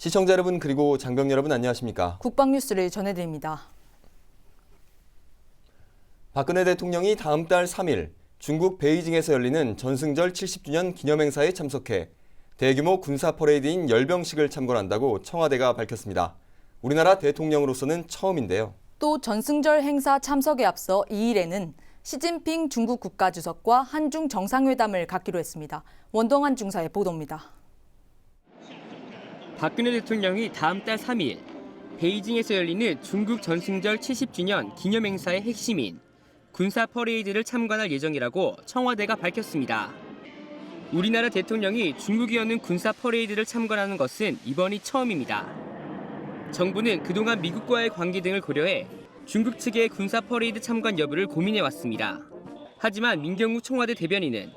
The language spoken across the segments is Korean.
시청자 여러분 그리고 장병 여러분 안녕하십니까? 국방뉴스를 전해드립니다. 박근혜 대통령이 다음 달 3일 중국 베이징에서 열리는 전승절 70주년 기념행사에 참석해 대규모 군사 퍼레이드인 열병식을 참관한다고 청와대가 밝혔습니다. 우리나라 대통령으로서는 처음인데요. 또 전승절 행사 참석에 앞서 2일에는 시진핑 중국 국가주석과 한중 정상회담을 갖기로 했습니다. 원동환 중사의 보도입니다. 박근혜 대통령이 다음 달 3일 베이징에서 열리는 중국 전승절 70주년 기념행사의 핵심인 군사 퍼레이드를 참관할 예정이라고 청와대가 밝혔습니다. 우리나라 대통령이 중국이 여는 군사 퍼레이드를 참관하는 것은 이번이 처음입니다. 정부는 그동안 미국과의 관계 등을 고려해 중국 측의 군사 퍼레이드 참관 여부를 고민해왔습니다. 하지만 민경욱 청와대 대변인은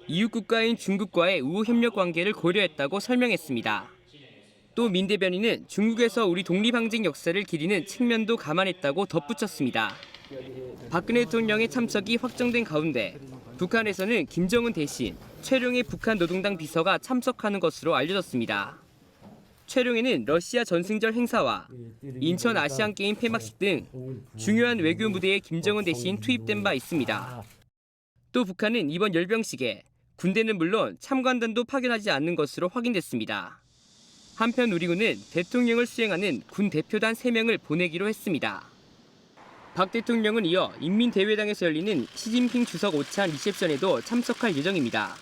이웃 국가인 중국과의 우호 협력 관계를 고려했다고 설명했습니다. 또 민 대변인은 중국에서 우리 독립항쟁 역사를 기리는 측면도 감안했다고 덧붙였습니다. 박근혜 대통령의 참석이 확정된 가운데 북한에서는 김정은 대신 최룡해 북한 노동당 비서가 참석하는 것으로 알려졌습니다. 최룡해는 러시아 전승절 행사와 인천 아시안게임 폐막식 등 중요한 외교 무대에 김정은 대신 투입된 바 있습니다. 또 북한은 이번 열병식에 군대는 물론 참관단도 파견하지 않는 것으로 확인됐습니다. 한편 우리군은 대통령을 수행하는 군 대표단 3명을 보내기로 했습니다. 박 대통령은 이어 인민대회당에서 열리는 시진핑 주석 오찬 리셉션에도 참석할 예정입니다.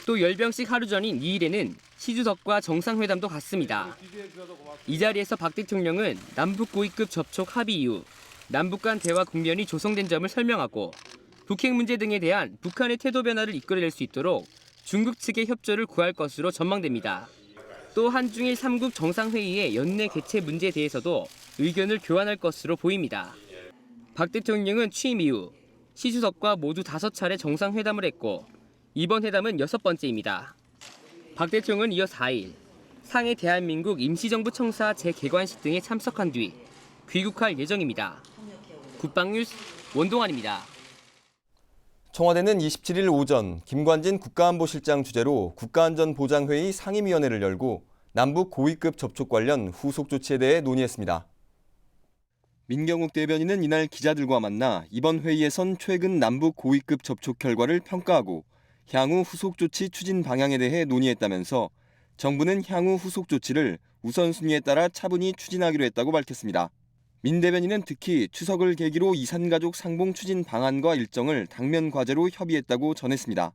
또 열병식 하루 전인 2일에는 시 주석과 정상회담도 갖습니다. 이 자리에서 박 대통령은 남북 고위급 접촉 합의 이후 남북 간 대화 국면이 조성된 점을 설명하고 북핵 문제 등에 대한 북한의 태도 변화를 이끌어낼 수 있도록 중국 측의 협조를 구할 것으로 전망됩니다. 또 한중일 3국 정상회의의 연내 개최 문제에 대해서도 의견을 교환할 것으로 보입니다. 박 대통령은 취임 이후 시 주석과 모두 5차례 정상회담을 했고 이번 회담은 6번째입니다. 박 대통령은 이어 4일 상해 대한민국 임시정부 청사 재개관식 등에 참석한 뒤 귀국할 예정입니다. 국방뉴스 원동환입니다. 청와대는 27일 오전 김관진 국가안보실장 주재로 국가안전보장회의 상임위원회를 열고 남북 고위급 접촉 관련 후속 조치에 대해 논의했습니다. 민경욱 대변인은 이날 기자들과 만나 이번 회의에선 최근 남북 고위급 접촉 결과를 평가하고 향후 후속 조치 추진 방향에 대해 논의했다면서 정부는 향후 후속 조치를 우선순위에 따라 차분히 추진하기로 했다고 밝혔습니다. 민 대변인은 특히 추석을 계기로 이산가족 상봉 추진 방안과 일정을 당면 과제로 협의했다고 전했습니다.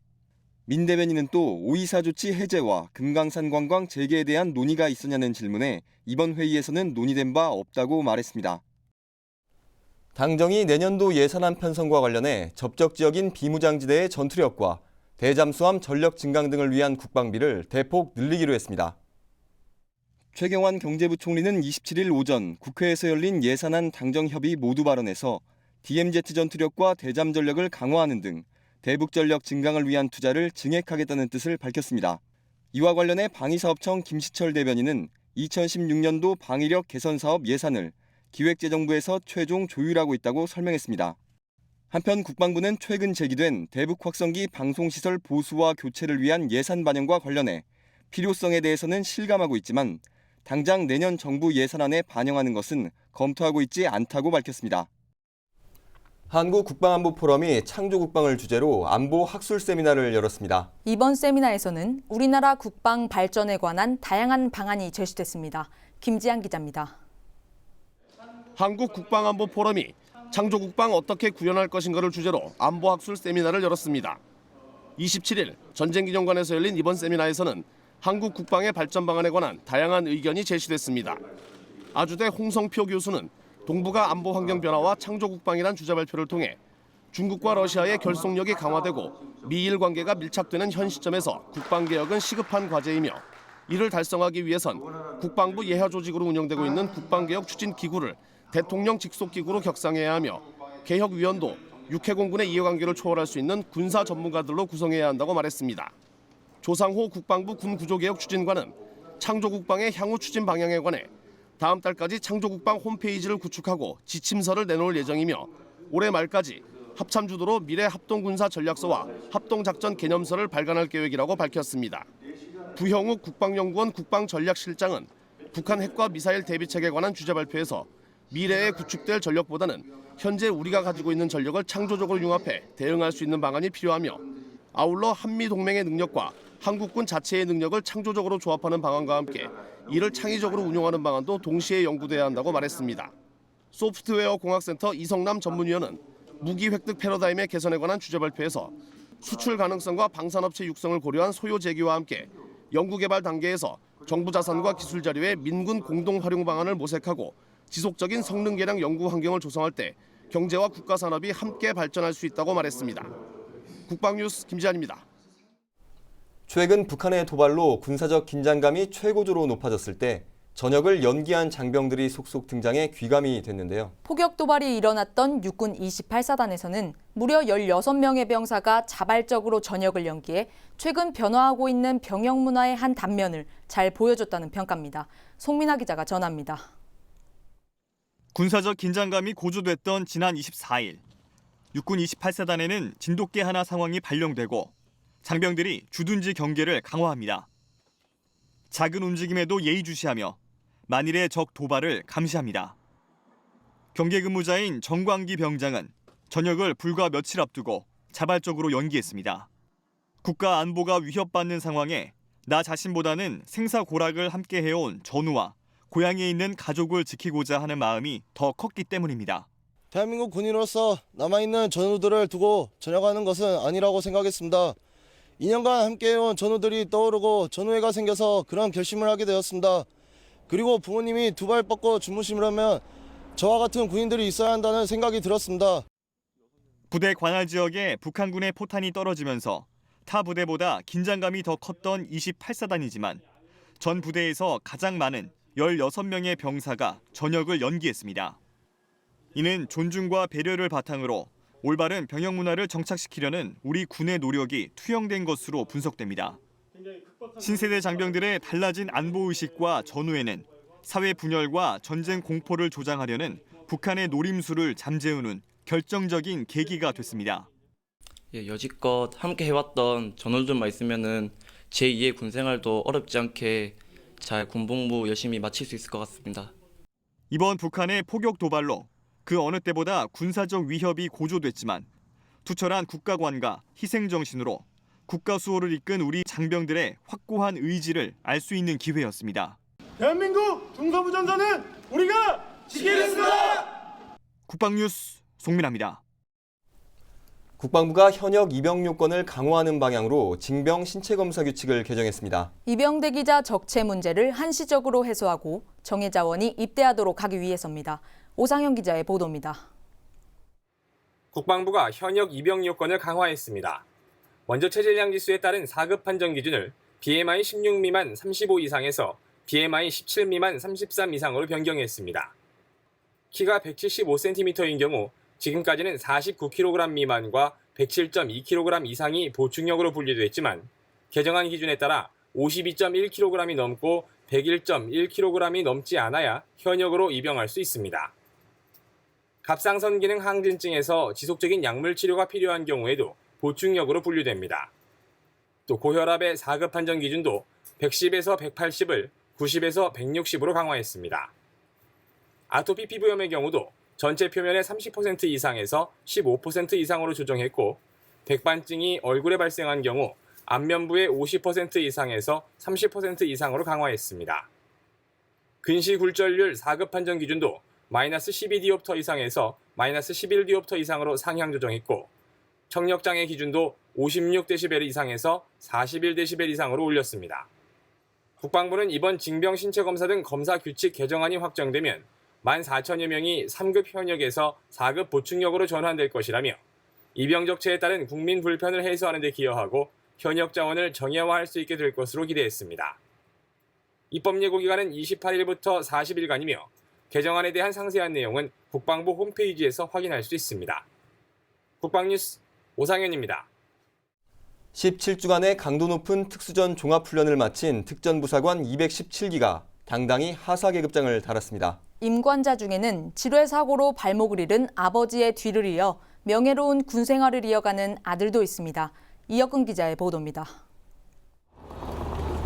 민 대변인은 또 오이사 조치 해제와 금강산 관광 재개에 대한 논의가 있었냐는 질문에 이번 회의에서는 논의된 바 없다고 말했습니다. 당정이 내년도 예산안 편성과 관련해 접적 지역인 비무장지대의 전투력과 대잠수함 전력 증강 등을 위한 국방비를 대폭 늘리기로 했습니다. 최경환 경제부총리는 27일 오전 국회에서 열린 예산안 당정협의 모두 발언에서 DMZ 전투력과 대잠 전력을 강화하는 등 대북전력 증강을 위한 투자를 증액하겠다는 뜻을 밝혔습니다. 이와 관련해 방위사업청 김시철 대변인은 2016년도 방위력 개선 사업 예산을 기획재정부에서 최종 조율하고 있다고 설명했습니다. 한편 국방부는 최근 제기된 대북 확성기 방송시설 보수와 교체를 위한 예산 반영과 관련해 필요성에 대해서는 실감하고 있지만 당장 내년 정부 예산안에 반영하는 것은 검토하고 있지 않다고 밝혔습니다. 한국국방안보포럼이 창조국방을 주제로 안보 학술 세미나를 열었습니다. 이번 세미나에서는 우리나라 국방 발전에 관한 다양한 방안이 제시됐습니다. 김지한 기자입니다. 한국국방안보포럼이 창조국방 어떻게 구현할 것인가를 주제로 안보학술 세미나를 열었습니다. 27일 전쟁기념관에서 열린 이번 세미나에서는 한국 국방의 발전 방안에 관한 다양한 의견이 제시됐습니다. 아주대 홍성표 교수는 동북아 안보 환경 변화와 창조국방이란 주제 발표를 통해 중국과 러시아의 결속력이 강화되고 미일 관계가 밀착되는 현 시점에서 국방개혁은 시급한 과제이며 이를 달성하기 위해선 국방부 예하 조직으로 운영되고 있는 국방개혁 추진기구를 대통령 직속기구로 격상해야 하며 개혁위원도 육해공군의 이해관계를 초월할 수 있는 군사 전문가들로 구성해야 한다고 말했습니다. 조상호 국방부 군구조개혁 추진관은 창조국방의 향후 추진 방향에 관해 다음 달까지 창조국방 홈페이지를 구축하고 지침서를 내놓을 예정이며 올해 말까지 합참주도로 미래 합동군사 전략서와 합동작전 개념서를 발간할 계획이라고 밝혔습니다. 부형욱 국방연구원 국방전략실장은 북한 핵과 미사일 대비책에 관한 주제 발표에서 미래에 구축될 전력보다는 현재 우리가 가지고 있는 전력을 창조적으로 융합해 대응할 수 있는 방안이 필요하며 아울러 한미동맹의 능력과 한국군 자체의 능력을 창조적으로 조합하는 방안과 함께 이를 창의적으로 운용하는 방안도 동시에 연구돼야 한다고 말했습니다. 소프트웨어 공학센터 이성남 전문위원은 무기 획득 패러다임의 개선에 관한 주제 발표에서 수출 가능성과 방산업체 육성을 고려한 소요 제기와 함께 연구개발 단계에서 정부 자산과 기술 자료의 민군 공동 활용 방안을 모색하고 지속적인 성능 개량 연구 환경을 조성할 때 경제와 국가 산업이 함께 발전할 수 있다고 말했습니다. 국방뉴스 김지한입니다. 최근 북한의 도발로 군사적 긴장감이 최고조로 높아졌을 때 전역을 연기한 장병들이 속속 등장해 귀감이 됐는데요. 포격 도발이 일어났던 육군 28사단에서는 무려 16명의 병사가 자발적으로 전역을 연기해 최근 변화하고 있는 병영 문화의 한 단면을 잘 보여줬다는 평가입니다. 송민아 기자가 전합니다. 군사적 긴장감이 고조됐던 지난 24일, 육군 28사단에는 진돗개 하나 상황이 발령되고 장병들이 주둔지 경계를 강화합니다. 작은 움직임에도 예의주시하며 만일의 적 도발을 감시합니다. 경계 근무자인 정광기 병장은 전역을 불과 며칠 앞두고 자발적으로 연기했습니다. 국가 안보가 위협받는 상황에 나 자신보다는 생사고락을 함께 해온 전우와 고향에 있는 가족을 지키고자 하는 마음이 더 컸기 때문입니다. 대한민국 군인으로서 남아있는 전우들을 두고 전역하는 것은 아니라고 생각했습니다. 2년간 함께해온 전우들이 떠오르고 전우회가 생겨서 그런 결심을 하게 되었습니다. 그리고 부모님이 두 발 뻗고 주무시려면 저와 같은 군인들이 있어야 한다는 생각이 들었습니다. 부대 관할 지역에 북한군의 포탄이 떨어지면서 타 부대보다 긴장감이 더 컸던 28사단이지만 전 부대에서 가장 많은 16명의 병사가 전역을 연기했습니다. 이는 존중과 배려를 바탕으로 올바른 병영 문화를 정착시키려는 우리 군의 노력이 투영된 것으로 분석됩니다. 신세대 장병들의 달라진 안보의식과 전후에는 사회 분열과 전쟁 공포를 조장하려는 북한의 노림수를 잠재우는 결정적인 계기가 됐습니다. 여지껏 함께 해왔던 전우들만 있으면은 제2의 군생활도 어렵지 않게 잘 군복무 열심히 마칠 수 있을 것 같습니다. 이번 북한의 포격 도발로 그 어느 때보다 군사적 위협이 고조됐지만 투철한 국가관과 희생정신으로 국가 수호를 이끈 우리 장병들의 확고한 의지를 알 수 있는 기회였습니다. 대한민국 중서부전선은 우리가 지키겠습니다. 국방뉴스 송민아입니다. 국방부가 현역 입영 요건을 강화하는 방향으로 징병 신체검사 규칙을 개정했습니다. 입영대기자 적체 문제를 한시적으로 해소하고 정예 자원이 입대하도록 하기 위해서입니다. 오상현 기자의 보도입니다. 국방부가 현역 입영 요건을 강화했습니다. 먼저 체질량 지수에 따른 4급 판정 기준을 BMI 16 미만 35 이상에서 BMI 17 미만 33 이상으로 변경했습니다. 키가 175cm인 경우 지금까지는 49kg 미만과 107.2kg 이상이 보충력으로 분류됐지만 개정안 기준에 따라 52.1kg이 넘고 101.1kg이 넘지 않아야 현역으로 입영할 수 있습니다. 갑상선 기능 항진증에서 지속적인 약물 치료가 필요한 경우에도 보충력으로 분류됩니다. 또 고혈압의 4급 판정 기준도 110에서 180을 90에서 160으로 강화했습니다. 아토피 피부염의 경우도 전체 표면의 30% 이상에서 15% 이상으로 조정했고 백반증이 얼굴에 발생한 경우 안면부의 50% 이상에서 30% 이상으로 강화했습니다. 근시굴절률 4급 판정 기준도 마이너스 12디옵터 이상에서 마이너스 11디옵터 이상으로 상향 조정했고 청력장애 기준도 56데시벨 이상에서 41데시벨 이상으로 올렸습니다. 국방부는 이번 징병 신체검사 등 검사 규칙 개정안이 확정되면 14,000여 명이 3급 현역에서 4급 보충력으로 전환될 것이라며 입영 적체에 따른 국민 불편을 해소하는 데 기여하고 현역 자원을 정예화할 수 있게 될 것으로 기대했습니다. 입법 예고 기간은 28일부터 40일간이며 개정안에 대한 상세한 내용은 국방부 홈페이지에서 확인할 수 있습니다. 국방뉴스 오상현입니다. 17주간의 강도 높은 특수전 종합훈련을 마친 특전부사관 217기가 당당히 하사계급장을 달았습니다. 임관자 중에는 지뢰 사고로 발목을 잃은 아버지의 뒤를 이어 명예로운 군 생활을 이어가는 아들도 있습니다. 이혁근 기자의 보도입니다.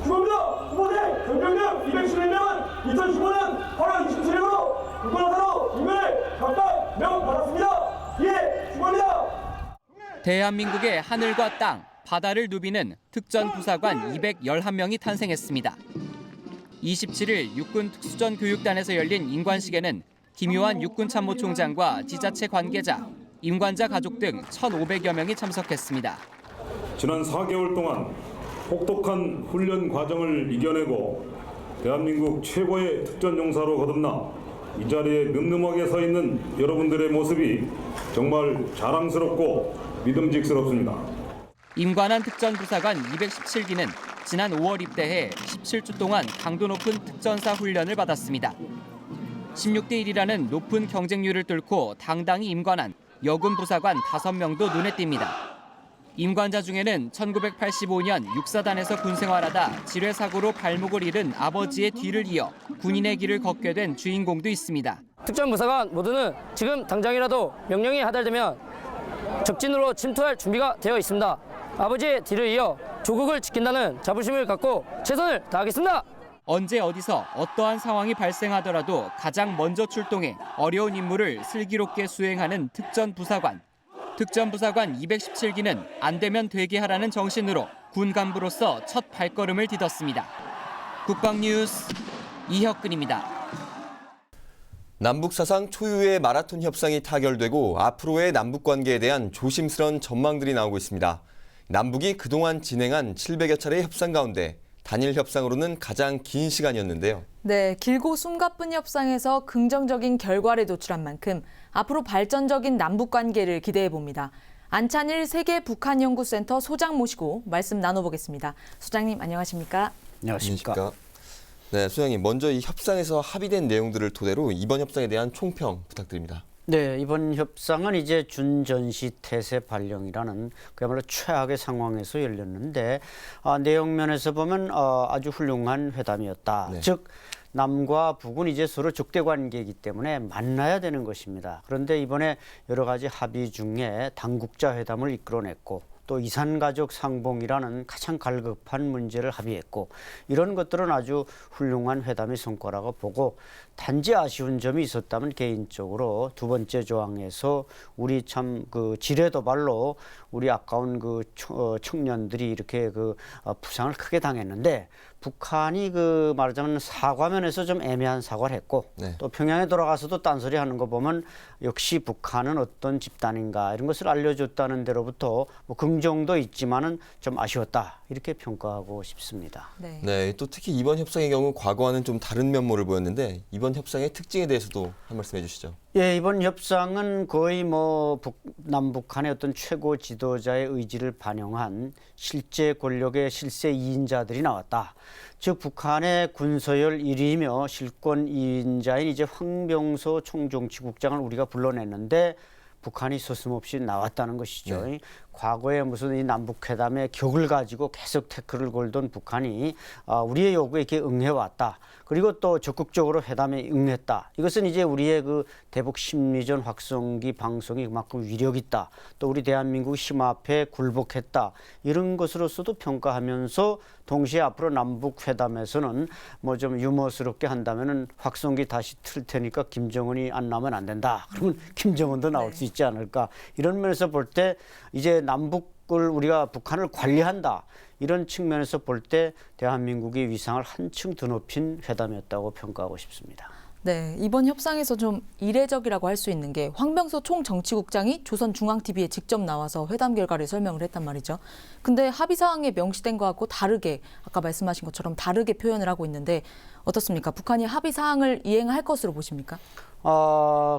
주범자 후보대 경병력 211명은 2015년 8월 27일로 국가사로 임을 각각 명받았습니다. 예, 축하합니다. 대한민국의 하늘과 땅, 바다를 누비는 특전부사관 211명이 탄생했습니다. 27일 육군 특수전 교육단에서 열린 임관식에는 김요한 육군참모총장과 지자체 관계자, 임관자 가족 등 1,500여 명이 참석했습니다. 지난 4개월 동안 혹독한 훈련 과정을 이겨내고 대한민국 최고의 특전용사로 거듭나 이 자리에 늠름하게 서 있는 여러분들의 모습이 정말 자랑스럽고 믿음직스럽습니다. 임관한 특전부사관 217기는 지난 5월 입대해 17주 동안 강도 높은 특전사 훈련을 받았습니다. 16대 1이라는 높은 경쟁률을 뚫고 당당히 임관한 여군 부사관 5명도 눈에 띕니다. 임관자 중에는 1985년 육사단에서 군생활하다 질회사고로 발목을 잃은 아버지의 뒤를 이어 군인의 길을 걷게 된 주인공도 있습니다. 특전부사관 모두는 지금 당장이라도 명령이 하달되면 적진으로 침투할 준비가 되어 있습니다. 아버지의 뒤를 이어 조국을 지킨다는 자부심을 갖고 최선을 다하겠습니다. 언제 어디서 어떠한 상황이 발생하더라도 가장 먼저 출동해 어려운 임무를 슬기롭게 수행하는 특전부사관. 특전부사관 217기는 안 되면 되게 하라는 정신으로 군 간부로서 첫 발걸음을 디뎠습니다. 국방뉴스 이혁근입니다. 남북 사상 초유의 마라톤 협상이 타결되고 앞으로의 남북 관계에 대한 조심스러운 전망들이 나오고 있습니다. 남북이 그동안 진행한 700여 차례의 협상 가운데 단일 협상으로는 가장 긴 시간이었는데요. 네, 길고 숨가쁜 협상에서 긍정적인 결과를 도출한 만큼 앞으로 발전적인 남북 관계를 기대해 봅니다. 안찬일 세계 북한연구센터 소장 모시고 말씀 나눠보겠습니다. 소장님 안녕하십니까? 안녕하십니까? 네, 소장님 먼저 이 협상에서 합의된 내용들을 토대로 이번 협상에 대한 총평 부탁드립니다. 네, 이번 협상은 이제 준전시 태세 발령이라는 그야말로 최악의 상황에서 열렸는데 내용 면에서 보면 아주 훌륭한 회담이었다. 네. 즉 남과 북은 이제 서로 적대 관계이기 때문에 만나야 되는 것입니다. 그런데 이번에 여러 가지 합의 중에 당국자 회담을 이끌어냈고 또 이산가족 상봉이라는 가장 갈급한 문제를 합의했고 이런 것들은 아주 훌륭한 회담의 성과라고 보고 단지 아쉬운 점이 있었다면 개인적으로 두 번째 조항에서 우리 참 그 지뢰도발로 우리 아까운 그 청년들이 이렇게 그 부상을 크게 당했는데 북한이 그 말하자면 사과면에서 좀 애매한 사과를 했고 네. 또 평양에 돌아가서도 딴소리 하는 거 보면 역시 북한은 어떤 집단인가 이런 것을 알려줬다는 데로부터 뭐 긍정도 있지만은 좀 아쉬웠다 이렇게 평가하고 싶습니다. 네. 네, 또 특히 이번 협상의 경우 과거와는 좀 다른 면모를 보였는데 이번 협상의 특징에 대해서도 한 말씀 해주시죠. 예, 이번 협상은 거의 뭐 남북한의 어떤 최고 지도자의 의지를 반영한 실제 권력의 실세 2인자들이 나왔다. 즉 북한의 군서열 1위이며 실권 2인자인 이제 황병소 총정치국장을 우리가 불러냈는데 북한이 서슴없이 나왔다는 것이죠. 네. 과거에 무슨 이 남북회담의 격을 가지고 계속 태클을 걸던 북한이 우리의 요구에 이렇게 응해왔다. 그리고 또 적극적으로 회담에 응했다. 이것은 이제 우리의 그 대북 심리전 확성기 방송이 그만큼 위력 있다. 또 우리 대한민국 힘 앞에 굴복했다. 이런 것으로서도 평가하면서 동시에 앞으로 남북 회담에서는 뭐 좀 유머스럽게 한다면은 확성기 다시 틀 테니까 김정은이 안 나오면 안 된다. 그러면 김정은도 나올 수 있지 않을까. 이런 면에서 볼 때 이제 남북을 우리가 북한을 관리한다. 이런 측면에서 볼 때 대한민국의 위상을 한층 더 높인 회담이었다고 평가하고 싶습니다. 네, 이번 협상에서 좀 이례적이라고 할 수 있는 게 황병소 총정치국장이 조선중앙TV에 직접 나와서 회담 결과를 설명을 했단 말이죠. 근데 합의사항에 명시된 것하고 다르게 아까 말씀하신 것처럼 다르게 표현을 하고 있는데 어떻습니까? 북한이 합의사항을 이행할 것으로 보십니까?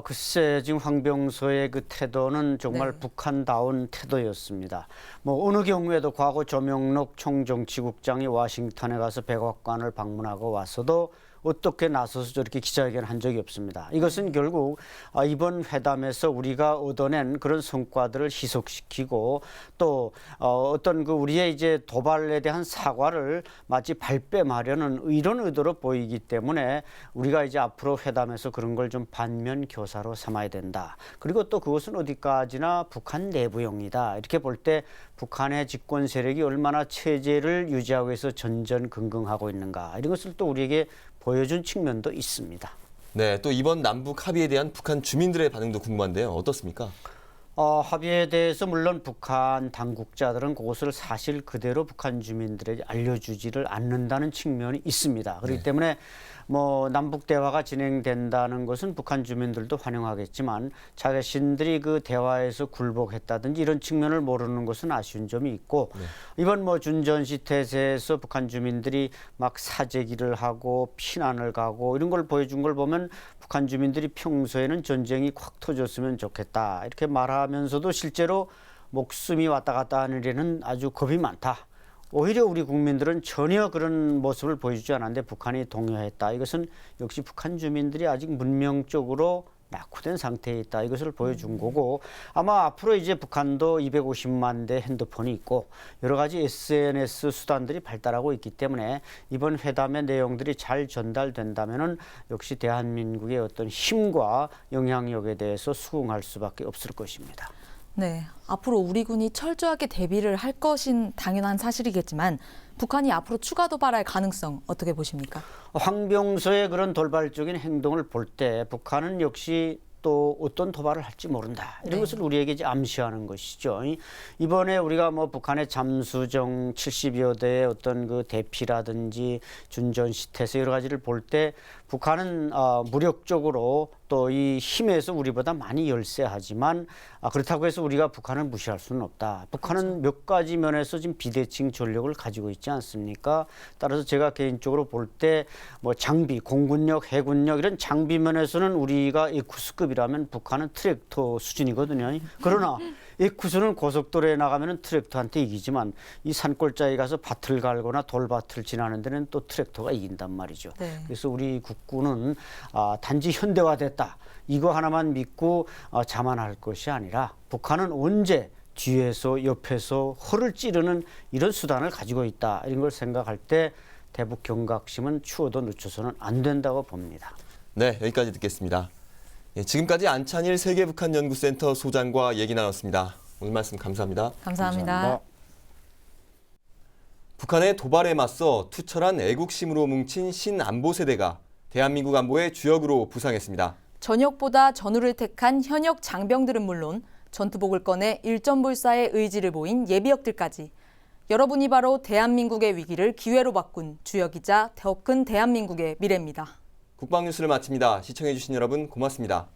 글쎄 지금 황병소의 그 태도는 정말 네. 북한다운 태도였습니다. 뭐 어느 경우에도 과거 조명록 총정치국장이 워싱턴에 가서 백악관을 방문하고 와서도 어떻게 나서서 저렇게 기자회견을 한 적이 없습니다. 이것은 결국 이번 회담에서 우리가 얻어낸 그런 성과들을 희석시키고 또 어떤 그 우리의 이제 도발에 대한 사과를 마치 발뺌하려는 이런 의도로 보이기 때문에 우리가 이제 앞으로 회담에서 그런 걸 좀 반면 교사로 삼아야 된다. 그리고 또 그것은 어디까지나 북한 내부용이다. 이렇게 볼 때 북한의 집권 세력이 얼마나 체제를 유지하기 위해서 전전긍긍하고 있는가. 이런 것을 또 우리에게 보여준 측면도 있습니다. 네, 또 이번 남북 합의에 대한 북한 주민들의 반응도 궁금한데요. 어떻습니까? 합의에 대해서 물론 북한 당국자들은 그것을 사실 그대로 북한 주민들에게 알려주지를 않는다는 측면이 있습니다. 그렇기 때문에 뭐 남북 대화가 진행된다는 것은 북한 주민들도 환영하겠지만 자신들이 그 대화에서 굴복했다든지 이런 측면을 모르는 것은 아쉬운 점이 있고 이번 뭐 준전시 태세에서 북한 주민들이 막 사재기를 하고 피난을 가고 이런 걸 보여준 걸 보면 북한 주민들이 평소에는 전쟁이 콱 터졌으면 좋겠다 이렇게 말하면서도 실제로 목숨이 왔다 갔다 하는 일에는 아주 겁이 많다. 오히려 우리 국민들은 전혀 그런 모습을 보여주지 않았는데 북한이 동요했다. 이것은 역시 북한 주민들이 아직 문명적으로 낙후된 상태에 있다. 이것을 보여준 거고 아마 앞으로 이제 북한도 250만 대 핸드폰이 있고 여러 가지 SNS 수단들이 발달하고 있기 때문에 이번 회담의 내용들이 잘 전달된다면은 역시 대한민국의 어떤 힘과 영향력에 대해서 수긍할 수밖에 없을 것입니다. 네, 앞으로 우리 군이 철저하게 대비를 할 것인 당연한 사실이겠지만 북한이 앞으로 추가 도발할 가능성 어떻게 보십니까? 황병서의 그런 돌발적인 행동을 볼 때 북한은 역시 또 어떤 도발을 할지 모른다. 이런 것을 우리에게 이제 암시하는 것이죠. 이번에 우리가 뭐 북한의 잠수정 70여 대의 어떤 그 대피라든지 준전시태세 여러 가지를 볼 때 북한은 무력적으로 또 이 힘에서 우리보다 많이 열세하지만 그렇다고 해서 우리가 북한을 무시할 수는 없다. 북한은 몇 가지 면에서 지금 비대칭 전력을 가지고 있지 않습니까? 따라서 제가 개인적으로 볼 때 뭐 장비, 공군력, 해군력 이런 장비 면에서는 우리가 에쿠스급이라면 북한은 트랙터 수준이거든요. 그러나 에쿠스는 고속도로에 나가면 트랙터한테 이기지만 이 산골짜기 가서 밭을 갈거나 돌밭을 지나는 데는 또 트랙터가 이긴단 말이죠. 그래서 우리 국군은 단지 현대화됐다. 이거 하나만 믿고 자만할 것이 아니라 북한은 언제 뒤에서 옆에서 허를 찌르는 이런 수단을 가지고 있다. 이런 걸 생각할 때 대북 경각심은 추워도 늦춰서는 안 된다고 봅니다. 네, 여기까지 듣겠습니다. 지금까지 안찬일 세계북한연구센터 소장과 얘기 나눴습니다. 오늘 말씀 감사합니다. 감사합니다. 북한의 도발에 맞서 투철한 애국심으로 뭉친 신안보 세대가 대한민국 안보의 주역으로 부상했습니다. 전역보다 전우를 택한 현역 장병들은 물론 전투복을 꺼내 일전불사의 의지를 보인 예비역들까지 여러분이 바로 대한민국의 위기를 기회로 바꾼 주역이자 더 큰 대한민국의 미래입니다. 국방뉴스를 마칩니다. 시청해주신 여러분 고맙습니다.